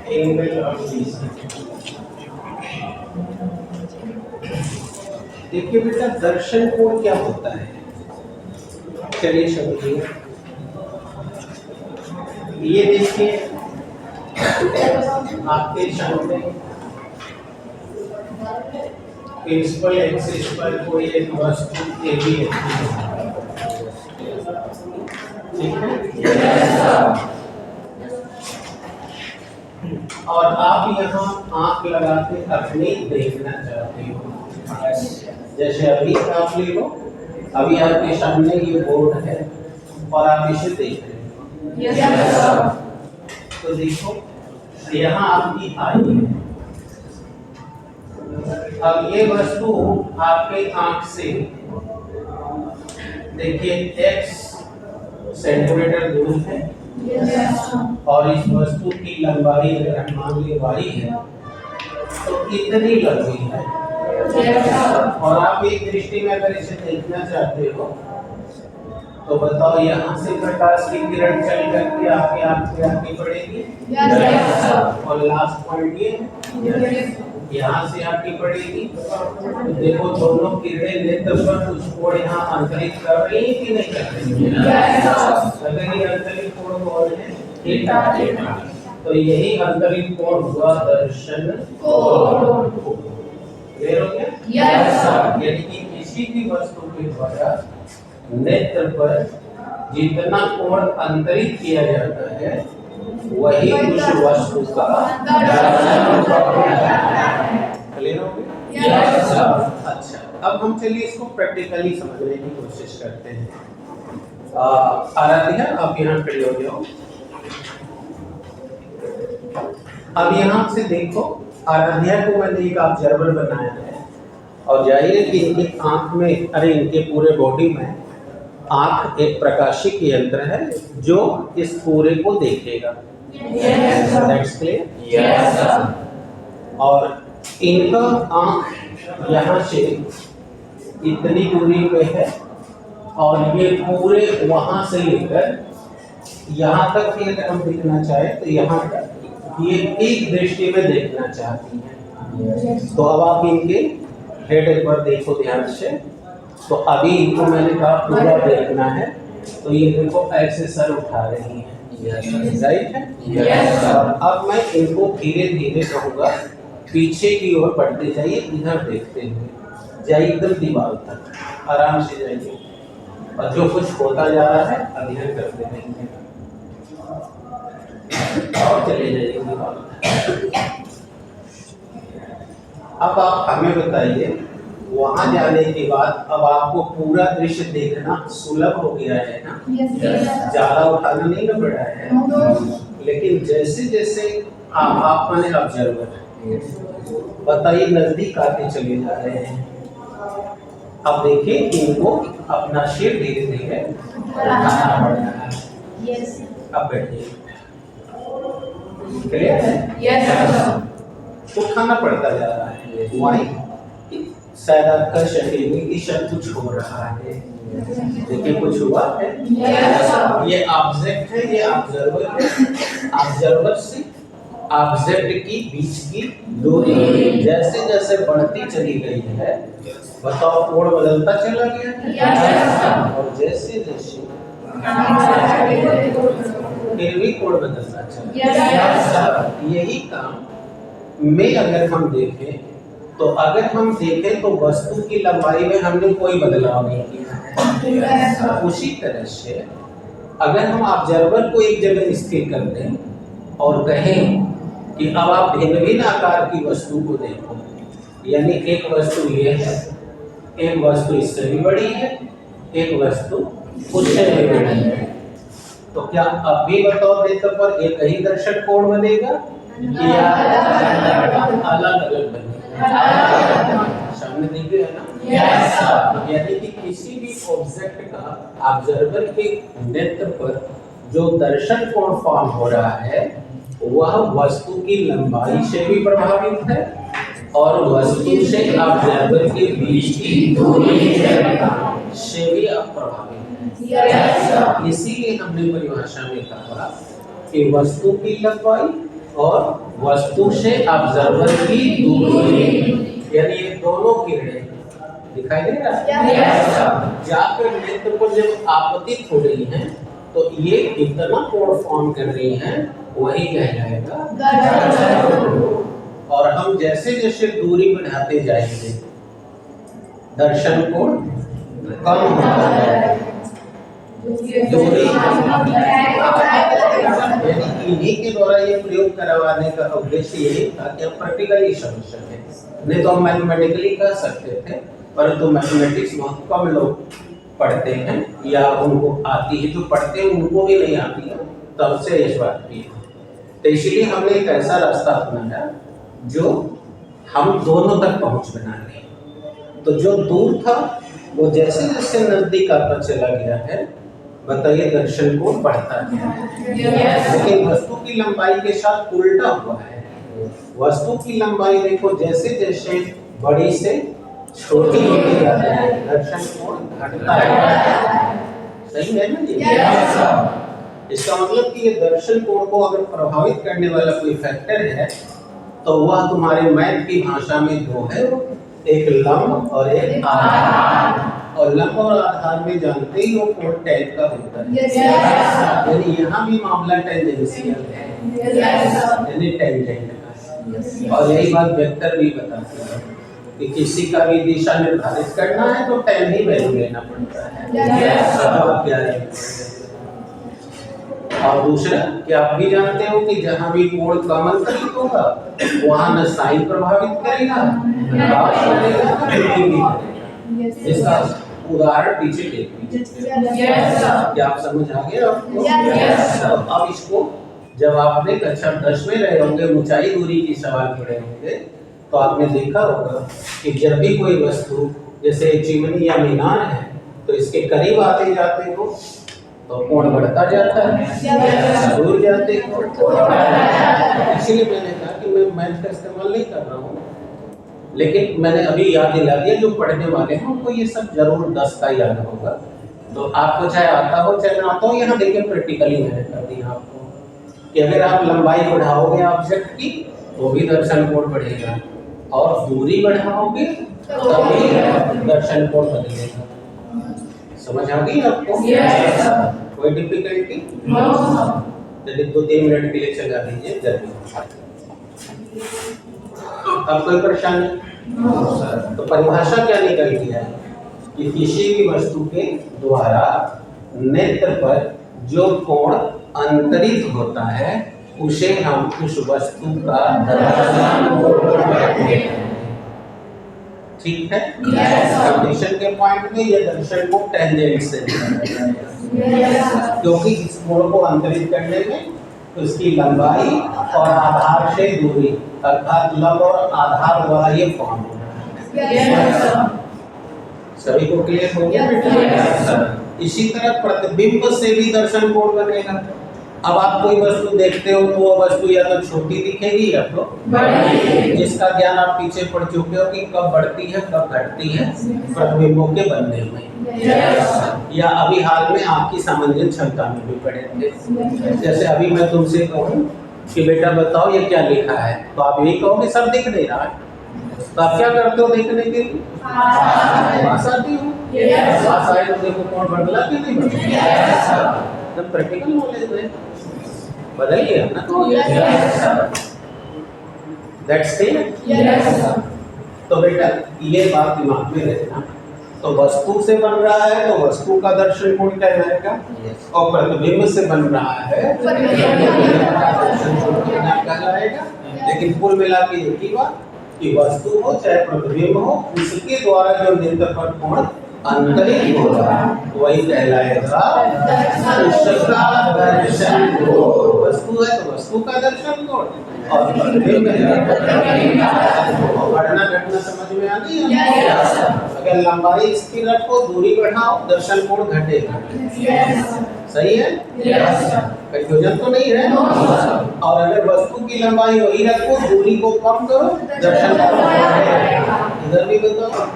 Angle of BC. देखिए बेटा दर्शन कोण क्या होता है, चलिए समझिए। ये देखिए आपके सामने प्रिंसिपल एक्सिस पर कोई एक वस्तु AB है, ठीक है। और आप यहाँ आंख लगा के अपनी देखना चाहते हो, जैसे अभी आप ले लो, अभी आपके सामने ये बोर्ड है और आप इसे देख रहे हो। तो देखो यहाँ आपकी आई है। अब ये वस्तु आपके आंख से देखिए x सेंटीमीटर दूर है और इस वस्तु की लंबाई अगर मान ली y है तो कितनी लंबी है। और आप एक दृष्टि में अगर इसे देखना चाहते हो तो बताओ यहाँ से प्रकाश की किरण चल करके आपके आंख पे आके पड़ेगी, और लास्ट पॉइंट ये यहाँ से आके पड़ेगी। तो देखो दोनों किरणें नेत्र पर कुछ कोण यहाँ अंतरित कर रही है कि नहीं कर रही है। अगर ये अंतरित कोण कौन है, थीटा, तो यही अंतरित कोण हुआ दर्शन कोण। क्लियर हो गया? यानी कि किसी भी वस्तु के द्वारा नेत्र पर जितना कोण अंतरित किया जाता है वही उस वस्तु का क्लियर हो गया? अच्छा, अब हम चलिए इसको प्रैक्टिकली समझने की कोशिश करते हैं। आराध्या आप यहाँ खड़े हो जाओ। अब यहाँ से देखो, आराध्या को मैंने एक ऑब्जर्वर बनाया है और जाहिर है कि इनकी आंख में, अरे इनके पूरे बॉडी में आंख एक प्रकाशिक यंत्र है जो इस पूरे को देखेगा। That's clear? और इनका आंख यहाँ से इतनी दूरी पे है और ये पूरे वहां से लेकर यहाँ तक भी अगर हम देखना चाहे तो यहाँ तक ये एक दृष्टि में देखना चाहती हैं। तो अब आप इनके हेड एक बार देखो ध्यान से। तो अभी इनको मैंने कहा पूरा देखना है, तो ये देखो ऐसे सर उठा रही है, राइट है। अब मैं इनको धीरे धीरे कहूँगा पीछे की ओर बढ़ते जाइए, इधर देखते हुए जाइए एकदम दीवार तक, आराम से जाइए और जो कुछ होता जा रहा है अध्ययन करते रहेंगे और चले जाइए दीवार तक। अब आप हमें बताइए, वहां जाने के बाद अब आपको पूरा दृश्य देखना सुलभ हो गया है ना? ज्यादा उठाना नहीं ना पड़ा है। लेकिन जैसे जैसे आप मैंने ऑब्जर्वर बताइए नजदीक आते चले जा रहे हैं। अब देखिए इनको अपना सिर धीरे धीरे उठाना पड़ रहा है। अब बैठिए, क्लियर है? उठाना पड़ता जा रहा है। वाई शायद आपका शरीर की शब्द कुछ हो रहा है, देखिए कुछ हुआ है। ये ऑब्जेक्ट है, ये ऑब्जर्वर है। ऑब्जर्वर से ऑब्जेक्ट की बीच की दूरी जैसे जैसे बढ़ती चली गई है, बताओ कोण बदलता चला गया और जैसे जैसे फिर भी कोण बदलता चला। यही काम में अगर हम देखें तो वस्तु की लंबाई में हमने कोई बदलाव नहीं किया। उसी तरह से अगर हम ऑब्जर्वर को एक जगह स्थिर कर दें और कहें कि अब आप भिन्न भिन्न आकार की वस्तु को देखो, यानी एक वस्तु ये है, एक वस्तु इससे भी बड़ी है, एक वस्तु उससे भी बड़ी है, तो क्या अब भी बताओ नेत्र पर एक ही दर्शक कोण बनेगा या अलग अलग बनेगा? सामने देख रहे हैं ना? यानी कि किसी भी ऑब्जेक्ट का ऑब्जर्वर के नेत्र पर जो दर्शन कोण फॉर्म हो रहा है वह वस्तु की लंबाई से भी प्रभावित है और वस्तु से ऑब्जर्वर के बीच की दूरी से भी आप प्रभावित हैं। इसीलिए हमने परिभाषा में कहा कि वस्तु की लंबाई और वस्तु से ऑब्जर्वर की दूरी, यानी ये दोनों किरणें दिखाई दे रहा है, जाकर नेत्र को जब आपतित हो रही हैं तो ये कितना कोण फॉर्म कर रही हैं वही कहलाएगा दर्शन। और हम जैसे जैसे दूरी बढ़ाते जाएंगे दर्शन कोण कम होता है, दूरी। यानी इन्हीं के द्वारा ये प्रयोग करवाने का उद्देश्य यही था कि आप प्रैक्टिकली समझ सके। नहीं तो हम मैथमेटिकली कर सकते थे, परंतु मैथमेटिक्स बहुत कम लोग पढ़ते हैं या उनको आती है, जो पढ़ते हैं उनको भी नहीं आती है, तब से इस बात की। तो इसलिए हमने एक ऐसा रास्ता अपनाया जो हम दोनों तक पहुंच बना ले। तो जो दूर था वो जैसे जैसे नजदीक आता चला गया है, बताइए दर्शन को बढ़ता गया। लेकिन वस्तु की लंबाई के साथ उल्टा हुआ है। वस्तु की लंबाई देखो जैसे जैसे बड़ी से छोटी होती जाती है, दर्शन कोण घटता है। सही है ना जी? इसका मतलब कि ये दर्शन कोण को अगर प्रभावित करने वाला कोई फैक्टर है तो वह तुम्हारे मैथ की भाषा में दो है, एक लंब और एक आधार। और लंब और आधार में जानते ही वो कोण टैन का होता है। यानी यहाँ भी मामला टेंजेंशियल है, यानी टेंजेंट का। और यही बात वेक्टर भी बताती है कि किसी का भी दिशा निर्धारित करना है तो टेन ही वैल्यू लेना पड़ता है। और दूसरा कि आप भी जानते हो कि जहाँ भी कोण कम अंतरित होगा वहाँ न साइन प्रभावित करेगा न कॉस करेगा न भिन्नी भी करेगा। इसका उदाहरण पीछे देख लीजिए। क्या आप समझ आ गए आपको? अब इसको जब आपने कक्षा 10 में रहे होंगे, ऊंचाई दूरी की सवाल पढ़े होंगे, तो आपने देखा होगा कि जब भी कोई वस्तु जैसे चिमनी या मीनार है तो इसके करीब आते जाते हो तो कोण बढ़ता जाता है, दूर जाते हो। इसीलिए मैंने कहा कि मैं मैथ का इस्तेमाल नहीं कर रहा हूँ, लेकिन मैंने अभी याद दिला दिया। जो पढ़ने वाले हैं उनको ये सब जरूर 10 का याद होगा। तो आपको चाहे आता हो चाहे ना आता हो, यहाँ देखिए प्रैक्टिकली मैंने कर दिया आपको कि अगर आप लंबाई बढ़ाओगे ऑब्जेक्ट की तो भी दर्शन कोण बढ़ेगा, और दूरी बढ़ाओगे तभी दर्शन कोण बदलेगा। समझ आ गई आपको? कोई डिफिकल्टी? यदि 2-3 मिनट के लिए चला दीजिए जल्दी। अब कोई परेशानी? तो परिभाषा क्या निकलती है कि किसी भी वस्तु के द्वारा नेत्र पर जो कोण अंतरित होता है उसे हम उस वस्तु का दर्शन कोण कहते हैं। ठीक है? कंडीशन के पॉइंट में ये दर्शन को टेंजेंट से क्योंकि इस कोण को अंतरित करने में उसकी लंबाई और आधार से दूरी, अर्थात लंब और आधार वाला ये फॉर्म होगा। सभी को क्लियर हो गया? इसी तरह प्रतिबिंब से भी दर्शन कोण बनेगा। अब आप कोई वस्तु देखते हो तो वो वस्तु या तो छोटी दिखेगी या तो बड़ी, जिसका ज्ञान आप पीछे पढ़ चुके हो कि कब बढ़ती है कब घटती है प्रतिबिंबों के बनने में। या अभी हाल में आपकी सामान्य क्षमता में भी पढ़े थे। जैसे अभी मैं तुमसे कहूँ कि बेटा बताओ ये क्या लिखा है, तो आप यही कहोगे सब दिख नहीं रहा है, तो आप क्या करते हो देखने के लिए? पास आती हो, पास आए तो देखो कौन बदला कि नहीं बदला। जब प्रैक्टिकल नॉलेज में बदल गया ना तो दैट्स क्लियर। तो बेटा ये बात दिमाग में रखना। तो वस्तु से बन रहा है तो वस्तु का दर्शन कोण कहलाएगा, और प्रतिबिंब से बन रहा है दर्शन कोण कहलाएगा। लेकिन कुल मिला के एक ही बात कि वस्तु हो चाहे प्रतिबिंब हो, उसके द्वारा जो नेत्र पर कोण अंतरित होगा वही कहलाएगा उसका दर्शन कोण। वस्तु है तो वस्तु का दर्शन कोण, और प्रतिबिंब है बढ़ना घटना समझ में आ गई? अगर लंबाई स्थिर रखो दूरी बढ़ाओ दर्शन कोण घटेगा। सही है? कंफ्यूजन तो नहीं है? और अगर वस्तु की लंबाई वही रखो, दूरी को कम करो, दर्शन कोण बढ़ेगा। इधर भी बताओ,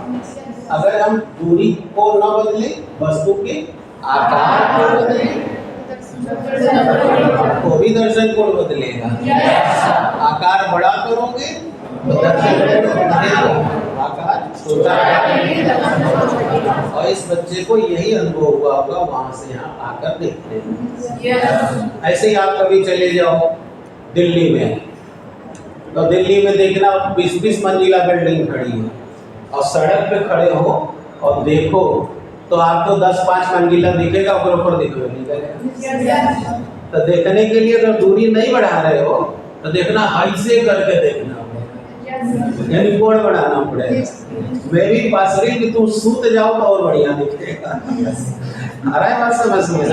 अगर हम दूरी को न बदले, वस्तु के आकार को बदले, तो भी दर्शन कोण बदलेगा। आकार बड़ा करोगे तो दर्शन कोण बढ़ेगा, आकार छोटा। और इस बच्चे को यही अनुभव हुआ होगा वहां से यहाँ आकर देखने में। ऐसे ही आप कभी चले जाओ दिल्ली में, तो दिल्ली में देखना 20-20 मंजिला बिल्डिंग खड़ी है, और सड़क पे खड़े हो और देखो तो आपको 10-5 मंजिला दिखेगा, ऊपर दिखेगा नहीं करेगा। तो देखने के लिए अगर दूरी नहीं बढ़ा रहे हो तो देखना हाई से करके देखना, यानी कोण बढ़ाना पड़ेगा। मेरी पासरी कि तुम सूत जाओ तो और बढ़िया दिखेगा। आ रहा है बात समझ में?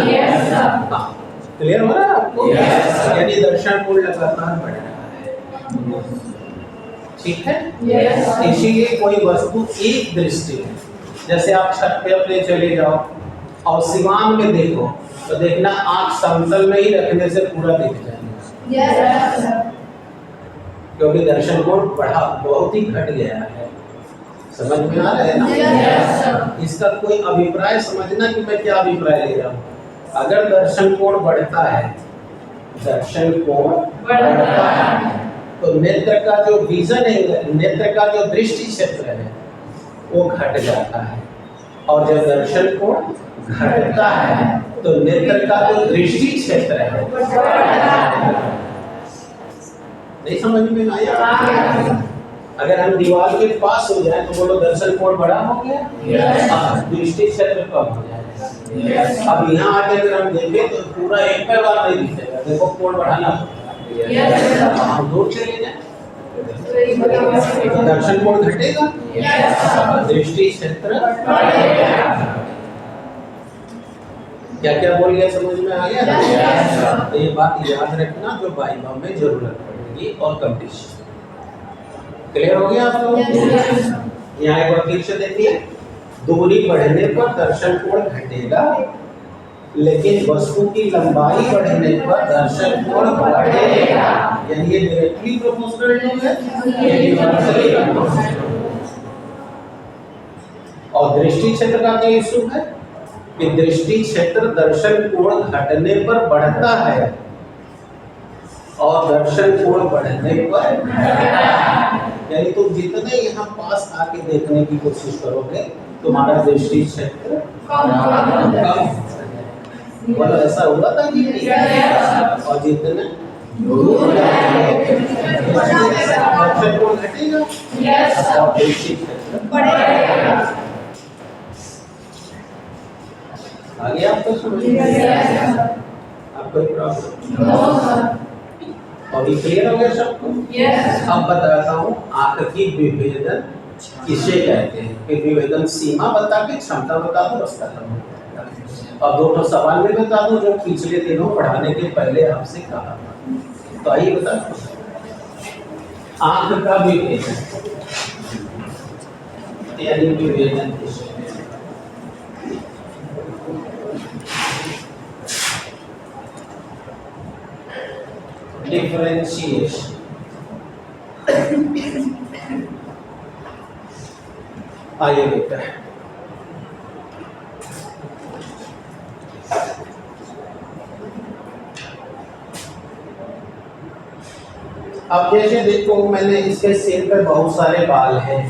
क्लियर हो रहा है आपको? यानी दर्शन कोण लगातार बढ़ रहा है। ठीक है? इसीलिए कोई वस्तु एक दृष्टि में, जैसे आप छत पे अपने चले जाओ और सिवान में देखो तो देखना आंख समतल में ही रखने से पूरा दिख जाएगा, क्योंकि दर्शन कोण बढ़ा बहुत ही घट गया है। समझ में आ रहा है ना? इसका कोई अभिप्राय समझना कि मैं क्या अभिप्राय ले रहा हूँ। अगर दर्शन कोण बढ़ता है, दर्शन कोण बढ़ता है, तो नेत्र का जो विजन है, नेत्र का जो दृष्टि क्षेत्र है वो घट जाता है। और जब दर्शन कोण घटता है तो नेत्र का जो दृष्टि क्षेत्र है, नहीं समझ में आया? अगर हम दीवार के पास हो जाए तो बोलो दर्शन कोण बड़ा हो गया, दृष्टि क्षेत्र कम हो जाएगा। अब यहाँ आके अगर हम देखें तो पूरा एक पे बार नहीं दिखेगा, देखो कोण बढ़ाना पड़ेगा। हम दूर चले जाए दर्शन कोण घटेगा, दृष्टि क्षेत्र बढ़ेगा। क्या क्या बोल गया, समझ में आ गया? तो ये बात याद रखना जो वाइवा में जरूरत पड़ेगी और कंडीशन। क्लियर हो गया आपको? यहाँ एक बार फिर से देखिए, दूरी बढ़ने पर दर्शन कोण घटेगा, लेकिन वस्तु की लंबाई बढ़ने पर दर्शन कोण बढ़ेगा। यानी ये डायरेक्टली प्रोपोर्शनल है। और दृष्टि क्षेत्र का क्या इशू है कि दृष्टि क्षेत्र दर्शन कोण घटने पर बढ़ता है और दर्शन कोण बढ़ने पर घटता है। यानी तुम जितने यहाँ पास आके देखने की कोशिश करोगे तुम्हारा दृष्टि क्षेत्र कम, मतलब ऐसा हुआ था कि और जितने दूर जाएंगे दर्शन कोण घटेगा और दृष्टि क्षेत्र बढ़ेगा। आगे आपको समझ में आप कोई प्रॉब्लम? और ये क्लियर हो गया सबको? अब बताता हूँ आंख की विभेदन किसे कहते हैं। कि विभेदन सीमा बता के क्षमता बता दो, रास्ता और दोनों सवाल में बता दो जो पिछले दिनों पढ़ाने के पहले आपसे कहा था। तो आइए बता दो, आंख का विभेदन यानी विभेदन किसे? डिफरेंशिएशन। आइए बेटा, अब जैसे देखो मैंने इसके सिर पे बहुत सारे बाल हैं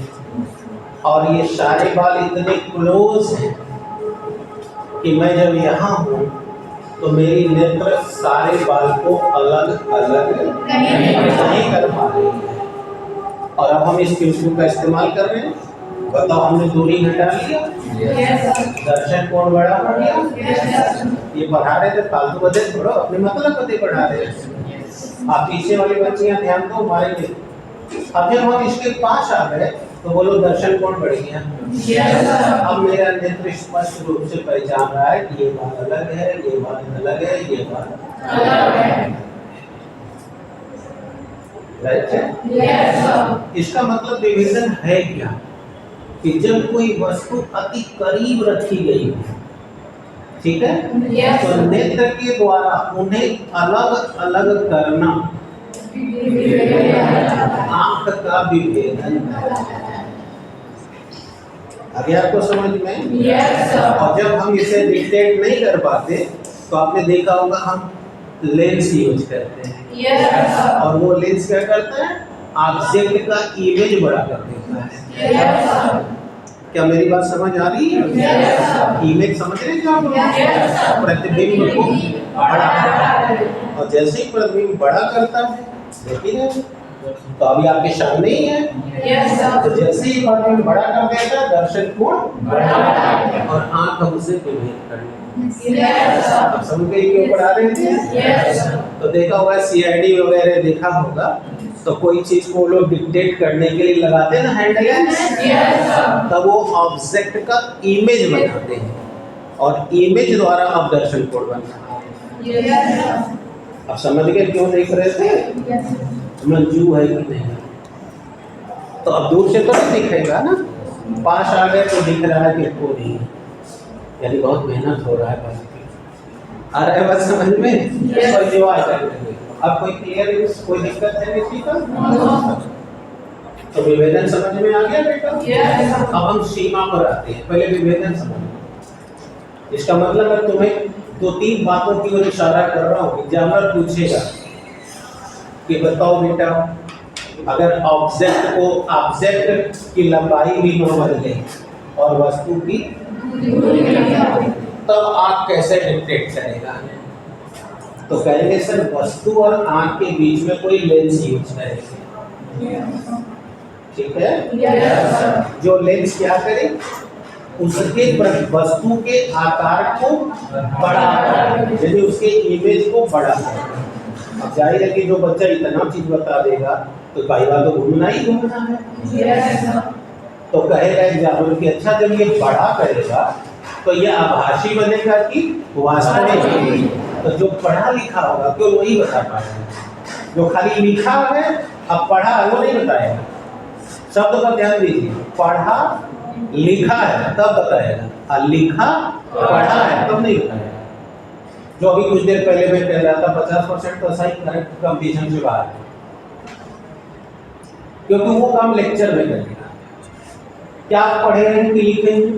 और ये सारे बाल इतने क्लोज हैं कि मैं जब यहाँ हूँ तो मेरी नेत्र सारे बाल को अलग अलग नहीं कर पा रही है। और अब हम इस क्वेश्चन का इस्तेमाल कर रहे हैं। बताओ, हमने दूरी घटा लिया, दर्शन कोण बढ़ा पड़ गया। ये बढ़ा रहे थे फालतू बदे छोड़ो, अपने मतलब बदे बढ़ा रहे थे। आप पीछे वाली बच्चियां ध्यान दो हमारे लिए। अब जब हम इसके पास आ गए तो बोलो दर्शन कोण बढ़ गया। अब मेरा नेत्र स्पष्ट रूप से पहचान रहा है कि ये बात अलग है, ये बात अलग है, ये बात अलग है। राइट है? इसका मतलब विभेदन है क्या? कि जब कोई वस्तु अति करीब रखी गई है, ठीक है? तो नेत्र के द्वारा उन्हें अलग अलग करना आंख का विभेदन है। अभी आपको समझ में? और जब हम इसे डिटेक्ट नहीं कर पाते तो आपने देखा होगा हम लेंस यूज करते हैं। और वो लेंस क्या करता है? ऑब्जेक्ट का इमेज बड़ा कर देता है। क्या मेरी बात समझ आ रही है? इमेज समझ रहे हैं आप? प्रतिबिंब को बड़ा करता है, और जैसे ही प्रतिबिंब बड़ा करता है, देखिए तो अभी आपके सामने ही है। तो जैसे ही प्रतिबिंब बड़ा कर देता है, दर्शन कोण बड़ा और आंख हमसे विभेद कर लेती है। अब समझ गए क्यों पढ़ा रहे थे? तो देखा होगा सीआईडी वगैरह देखा होगा, तो कोई चीज को लोग डिटेक्ट करने के लिए लगाते हैं ना हैंड लेंस, तब वो ऑब्जेक्ट का इमेज बनाते हैं और इमेज द्वारा अब दर्शन कोण बनता है। अब समझ गए क्यों देख रहे थे? मंजू है कि नहीं? तो अब दूर से तो नहीं दिखेगा ना, पास आ गए तो दिख रहा है कि को नहीं, यानी बहुत मेहनत हो रहा है बस। आ रहा है बात समझ में? और जो आ जाए अब कोई क्लियर कोई दिक्कत है किसी का? तो विभेदन समझ में आ गया बेटा? अब हम सीमा पर आते हैं। पहले विभेदन समझ। इसका मतलब है तुम्हें दो तीन बातों की ओर इशारा कर रहा हूँ। एग्जामिनर पूछेगा कि बताओ बेटा, अगर ऑब्जेक्ट की लंबाई भी न बदले और वस्तु की तब आँख कैसे डिटेक्ट करेगा? तो कहेंगे सर वस्तु और आँख के बीच में कोई लेंस यूज करेंगे। ठीक है? जो लेंस क्या करे? उसके वस्तु के आकार को बड़ा करे, यदि उसके इमेज को बड़ा करे। अब जाहिर है कि जो बच्चा इतना चीज बता देगा तो कई बार तो घूमना ही घूमना है। तो कहेगा एग्जामिनर कि अच्छा जब ये बड़ा करेगा तो ये आभासी बनेगा कि वास्तविक? तो जो पढ़ा लिखा होगा क्यों वही बता पाएगा। जो खाली लिखा है अब पढ़ा वो नहीं बताएगा। शब्द का ध्यान दीजिए, पढ़ा लिखा है तब बताएगा, और लिखा पढ़ा है तब नहीं बताएगा। जो अभी कुछ देर पहले मैं कह रहा था 50% तो सही करेक्ट कंपटीशन से बाहर है, क्योंकि वो काम लेक्चर में करेगा। क्या आप पढ़े हैं कि लिखे हैं?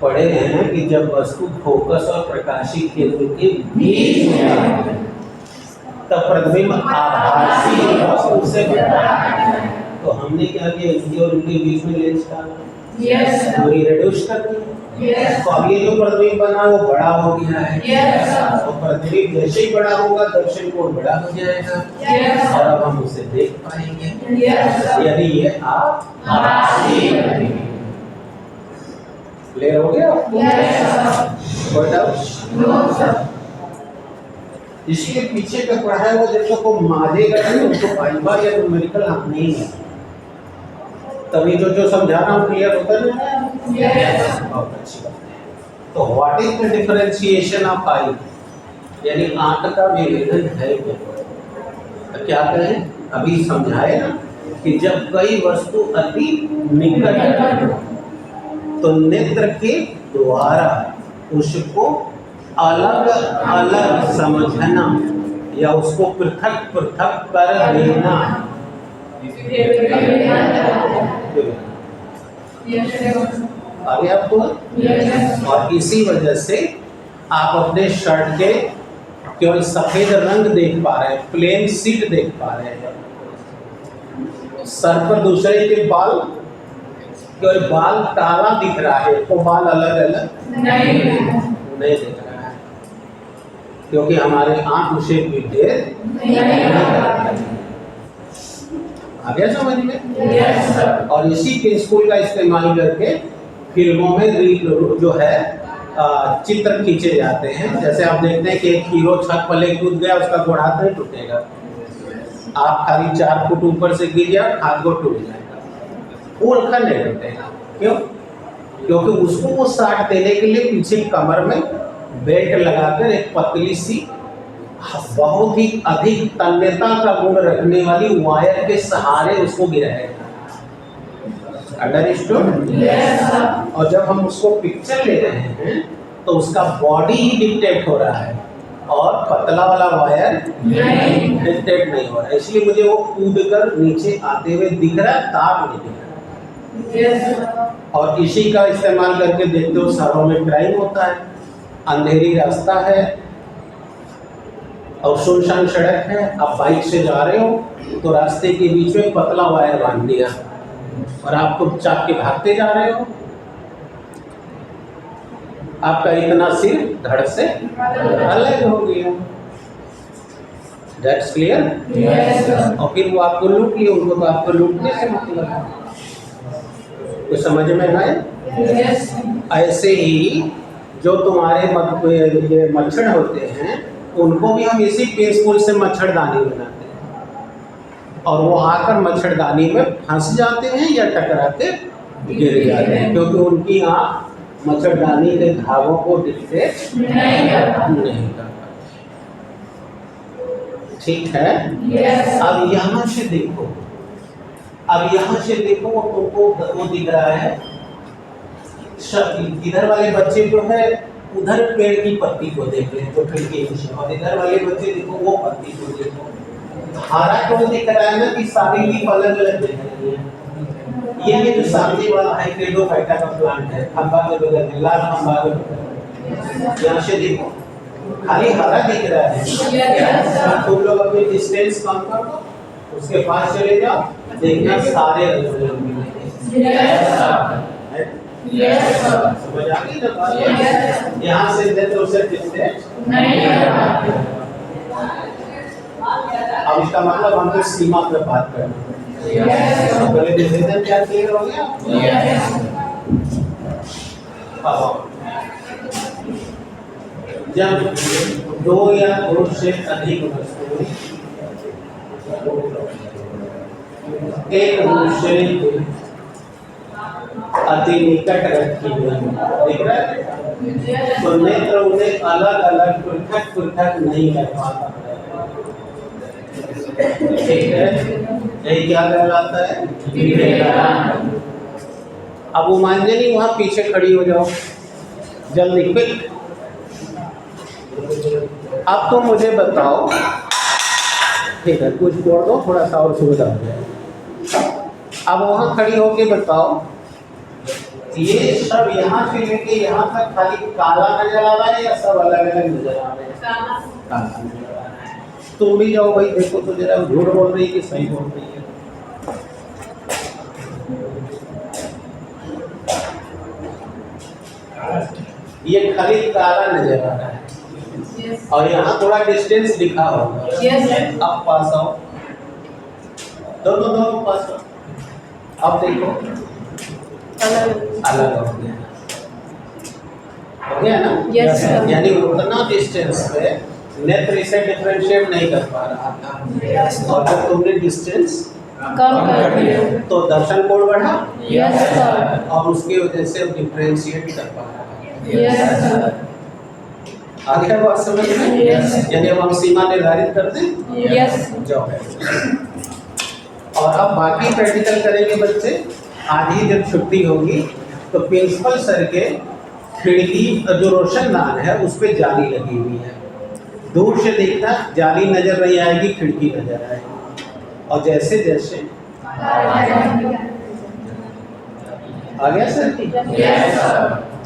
पढ़े हैं कि जब वस्तु फोकस और प्रकाशी केंद्र के बीच में है तब प्रतिबिंब आभासी वस्तु से बनता है। तो हमने क्या किया, इनके और इनके बीच में लेंस डाला, दूरी रिड्यूस कर दी। तो अब ये जो प्रतिबिंब बना वो बड़ा हो गया है, और प्रतिबिंब जैसे ही बड़ा होगा दर्शन कोण बड़ा हो जाएगा, और अब हम उसे देख पाएंगे यदि ये आभासी है। क्लियर हो गया? कोई डाउट? इसके पीछे का पढ़ा है वो जब तक वो माजेगा नहीं उसको पाइबा या न्यूमेरिकल हम नहीं है, तभी जो समझाना वो क्लियर होता है ना। बहुत अच्छी बात है। तो what is the differentiation of I, यानी आंख का विभेदन है क्या? तो क्या कहें, अभी समझाए ना कि जब कई वस्तु अति निकट है तो नेत्र के द्वारा उसको अलग अलग समझना या उसको पृथक पृथक कर देना। आगे आपको, और इसी वजह से आप अपने शर्ट के केवल सफेद रंग देख पा रहे हैं, प्लेन सीट देख पा रहे हैं। सर पर दूसरे के बाल, केवल बाल काला दिख रहा है, तो बाल अलग अलग नहीं दिख रहा है, क्योंकि हमारे आंख उसे विभेद नहीं करता। आ गया समझ में? और इसी प्रिंसिपल का इस्तेमाल करके फिल्मों में जो है चित्र खींचे जाते हैं। जैसे आप देखते हैं कि एक हीरो छत पर ले कूद गया, उसका गोड़ हाथ नहीं टूटेगा। आप खाली 4 फुट ऊपर से गिर गया, हाथ गोड़ टूट जाएगा, वो रखा नहीं टूटेगा। क्यों? क्योंकि उसको वो साथ देने के लिए पीछे कमर में बेल्ट लगाकर एक पतली सी बहुत ही अधिक तन्यता का गुण रखने वाली वायर के सहारे उसको गिराएगा। अंडरस्टूड? और जब हम उसको पिक्चर ले रहे हैं तो उसका बॉडी ही डिक्टेट हो रहा है और पतला वाला वायर डिक्टेट नहीं हो रहा है, इसलिए मुझे वो कूदकर नीचे आते हुए दिख रहा है, तार नहीं दिख रहा। और इसी का इस्तेमाल करके देखते हो शहरों में क्राइम होता है, अंधेरी रास्ता है और सुनसान सड़क है, आप बाइक से जा रहे हो तो रास्ते के बीच में पतला वायर बांध दिया और आपको चाप के भागते जा रहे हो, आपका इतना सिर धड़ से अलग हो गया। That's clear? और फिर वो आपको लूट लिए, उनको तो आपको लूटने से मतलब है। तो समझ में आए? ऐसे ही जो तुम्हारे मच्छर होते हैं उनको भी हम इसी प्रिंसिपल से मच्छरदानी बनाते हैं और वो आकर मच्छरदानी में फंस जाते हैं या टकरा के गिर जाते हैं, क्योंकि उनकी आँख मच्छरदानी के धागों को डिटेक्ट नहीं कर पाती। ठीक है? अब यहाँ से देखो, वो तुमको वो दिख रहा है, इधर वाले बच्चे जो है उधर पेड़ की पत्ती को देख ले तो खिड़की से, और इधर वाले बच्चे देखो वो पत्ती को देखो। धारा को दिख रहा है ना कि सारी लीफ अलग अलग दिख रही है। ये जो सामने वाला हाइड्रोफाइटा का प्लांट है, खंबा के बगल में, लाल खंबा के बगल में, यहाँ से देखो खाली हरा दिख रहा है। तुम लोग अपनी डिस्टेंस कम कर दो, उसके पास चले जाओ, देखना सारे अलग अलग मिलेंगे। समझ आ गई ना बात? यहाँ से लेते उसे डिस्टेंस नहीं। अब इसका मतलब हम तो सीमा पे बात कर रहे हैं। पहले डिसीजन क्या क्लियर हो गया? जब दो या दो से अधिक वस्तुएं एक दूसरे के अति निकट रखी हुई दिख रहा है, तो नेत्र उन्हें अलग अलग पृथक नहीं कर पाता। ठीक है? यही क्या कहलाता है? अब उमांजनी वहां पीछे खड़ी हो जाओ जल्दी क्विक। अब तो मुझे बताओ, ठीक है कुछ जोड़ दो थोड़ा सा और सुविधा हो जाए। अब वहां खड़ी होके बताओ, ये सब यहाँ से लेके यहाँ तक खाली काला नजर आ रहा है या सब अलग अलग नजर आ रहे हैं? काला नजर आ रहा है। तुम भी जाओ भाई, देखो तो जरा झूठ बोल रही है कि सही बोल रही है। ये खाली काला नजर आ रहा है और यहाँ थोड़ा डिस्टेंस लिखा होगा। अब पास आओ, दोनों पास आओ। अब देखो अलग हो गया ना? यानी उतना डिस्टेंस पे नेत्र इसे डिफरेंशिएट नहीं कर पा रहा था, और जब तुमने डिस्टेंस कम कर दिया तो दर्शन कोण बढ़ा और उसकी वजह से डिफरेंशिएट कर पा रहा है। आगे बात समझ में? यानी अब हम सीमा निर्धारित कर दें। जाओ और अब बाकी प्रैक्टिकल करेंगे बच्चे। आज ही जब छुट्टी होगी तो प्रिंसिपल सर के खिड़की जो रोशनदान है उस पे जाली लगी हुई है, दूर से देखना जाली नजर नहीं आएगी, खिड़की नजर आएगी। और जैसे जैसे आ गया सर की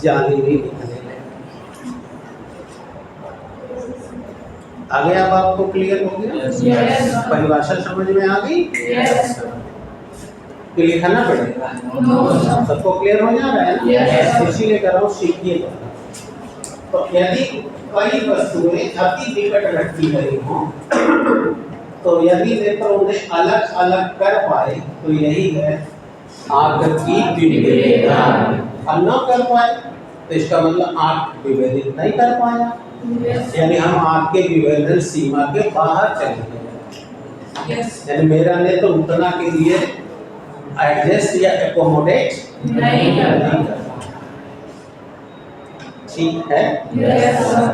जाली भी दिखने लगी। आगे अब आपको क्लियर हो गया? परिभाषा समझ में आ गई? तो लिखना पड़ेगा। सबको क्लियर हो जा रहा है ना? इसीलिए कर रहा हूँ, सीखिएगा। तो यदि कई वस्तुएं अति निकट रखी गई हो तो यदि नेत्र उन्हें अलग अलग कर पाए तो यही है आंख की विभेदन। और न कर पाए तो इसका मतलब आंख विभेदित नहीं कर पाया, यानी हम आंख के विभेदन सीमा के बाहर चले गए। यानी मेरा नेत्र उतना के लिए एडजस्ट या एकोमोडेट नहीं करता। ठीक है?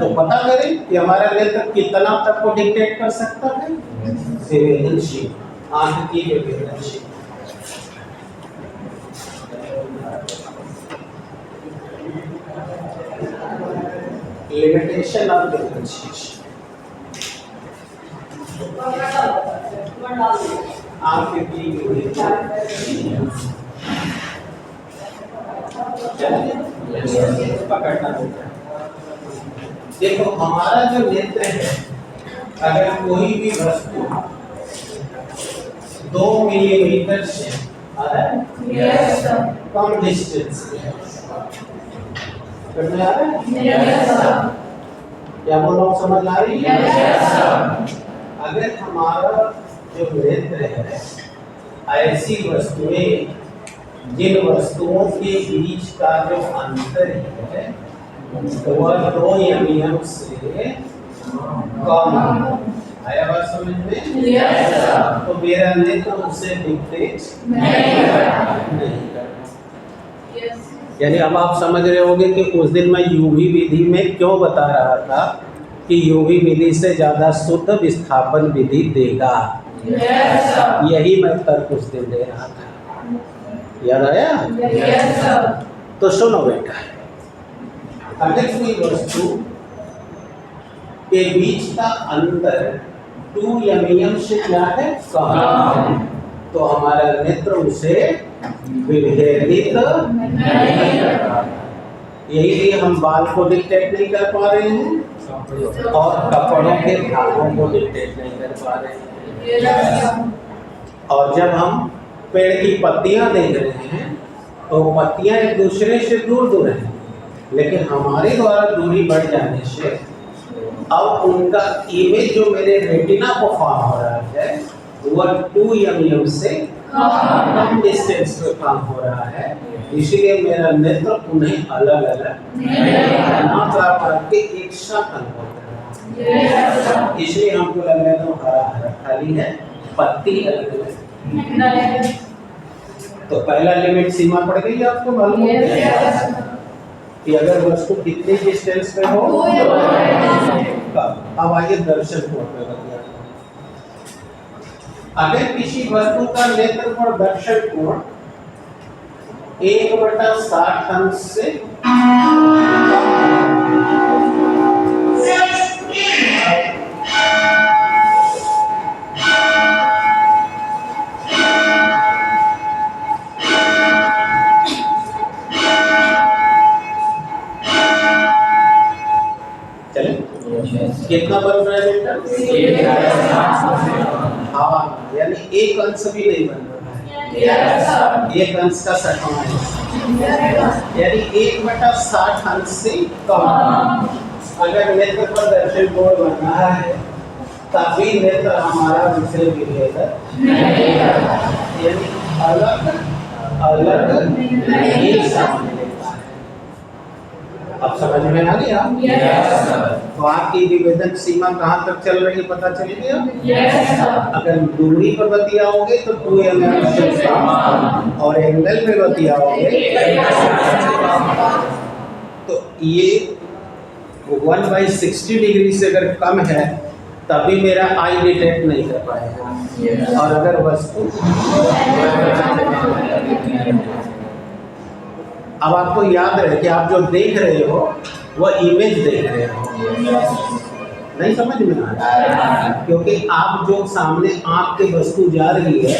तो पता करें कि हमारा नेत्र कितना तक को डिक्टेट कर सकता है। संवेदनशील, आंख की संवेदनशील। Limitation of differentiation. आपके पकड़ना होता है। देखो हमारा जो नेत्र है, अगर कोई भी वस्तु 2 मिलीमीटर से कम डिस्टेंस में करने आ रहा है, क्या बोलो समझ आ रही है? अगर हमारा जो नेत्र है ऐसी वस्तुएं जिन वस्तुओं के बीच का जो अंतर है वह 2 mm से कम, आया बात समझ में? तो मेरा नेत्र उसे डिक्टेट नहीं करता। यानी अब आप समझ रहे होंगे कि उस दिन मैं यूवी विधि में क्यों बता रहा था कि यूवी विधि से ज्यादा शुद्ध विस्थापन विधि देगा। यही मैं तर्क उस दिन दे रहा था, याद आया? तो सुनो बेटा, अगर कोई वस्तु के बीच का अंतर 2 mm से क्या है कम, तो हमारा नेत्र उसे विभेदित नहीं करता। यही लिए हम बाल को डिक्टेट नहीं कर पा रहे हैं और कपड़ों के धागों को डिक्टेट नहीं कर पा रहे हैं। और जब हम पेड़ की पत्तियां देख रहे हैं तो पत्तियां एक दूसरे से दूर दूर हैं, लेकिन हमारे द्वारा दूरी बढ़ जाने से अब उनका इमेज जो मेरे रेटिना को फॉर्म हो रहा है वह 2 mm से कम डिस्टेंस पे काम हो रहा है। इसीलिए मेरा नेत्र उन्हें अलग अलग ना कर पाके एक साथ अनुभव कर रहा है। इसलिए हमको लग रहा है हरा हरा खाली है, पत्ती अलग अलग। तो पहला लिमिट सीमा पड़ गई आपको मालूम है कि अगर वस्तु कितने डिस्टेंस पे हो। अब आइए दर्शन कोण पे बताइए। अगर किसी वस्तु का नेत्र कोण दर्शन कोण 1/60 अंश से कितना बन रहा है बेटा? हाँ, यानी 1 अंश भी नहीं बन रहा है। 1 अंश का 60वां, यानी 1/60 अंश से कम। अगर नेत्र पर दर्शन कोण बन रहा है तभी नेत्र हमारा विषय विभेदक नहीं करता, यानी अलग अलग एक सामने लेता है। अब समझ में आ गया? तो आपकी विभेदक सीमा कहाँ तक चल रही है पता चल गया? अगर दूरी पर बतियाओगे तो 2 mm से कम और एंगल पे बतियाओगे तो ये 1/60 डिग्री से अगर कम है तभी मेरा आई डिटेक्ट नहीं कर पाएगा। और अगर वस्तु अब आपको याद रहे कि आप जो देख रहे हो वह इमेज देख रहे हो, नहीं समझ में आ रहा? क्योंकि आप जो सामने आँख के वस्तु जा रही है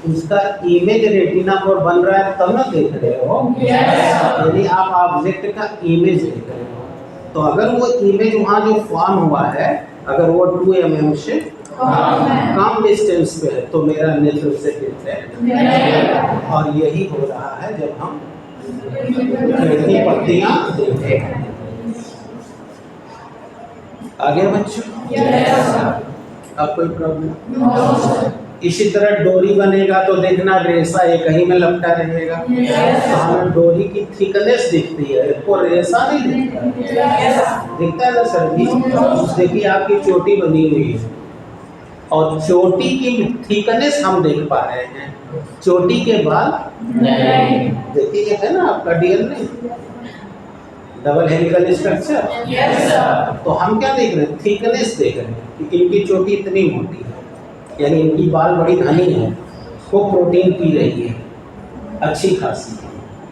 उसका इमेज रेटिना पर बन रहा है तब ना देख रहे हो, यदि आप ऑब्जेक्ट का इमेज देख रहे हो। तो अगर वो इमेज वहाँ जो फॉर्म हुआ है अगर वो 2 mm से कम डिस्टेंस पे है तो मेरा नेत्र से डिफरेंट। और यही हो रहा है जब हम की पत्तियां देखें। आगे बच्चों अब कोई प्रॉब्लम? इसी तरह डोरी बनेगा तो देखना रेशा एक ही में लपटा रहेगा। तो हमें डोरी की थिकनेस दिखती है, इसको रेशा नहीं दिखता। दिखता है ना सर जी? देखिए आपकी चोटी बनी हुई है और चोटी की थिकनेस हम देख पा रहे हैं, चोटी के बाल नहीं। देखिए ये है ना आपका डीएनए डबल हेलिकल स्ट्रक्चर। तो हम क्या देख रहे हैं? थिकनेस देख रहे हैं कि इनकी चोटी इतनी मोटी है, यानी इनकी बाल बड़ी घनी है, वो प्रोटीन पी रही है अच्छी खासी।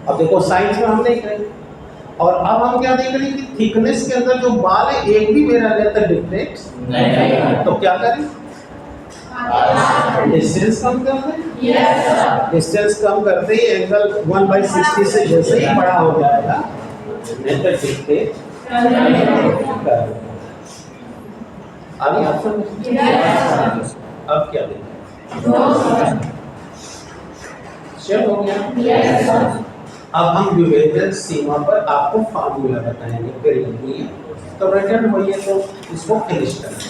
अब देखो साइंस में हम देख रहे हैं और अब हम क्या देख रहे हैं कि थिकनेस के अंदर जो बाल है एक भी मेरा लेंथ डिफरेंस नहीं, तो क्या करें, डिस्टेंस कम कर दें। डिस्टेंस कम करते ही एंगल 1/60 से जैसे ही बड़ा हो जाएगा नहीं तो दिखते अभी आप समझ। अब क्या देखें, चलो हो गया। अब हम विभेदन सीमा पर आपको फार्मूला बताएंगे, फिर लिखिए तो रिटर्न होइए तो इसको फिनिश करें।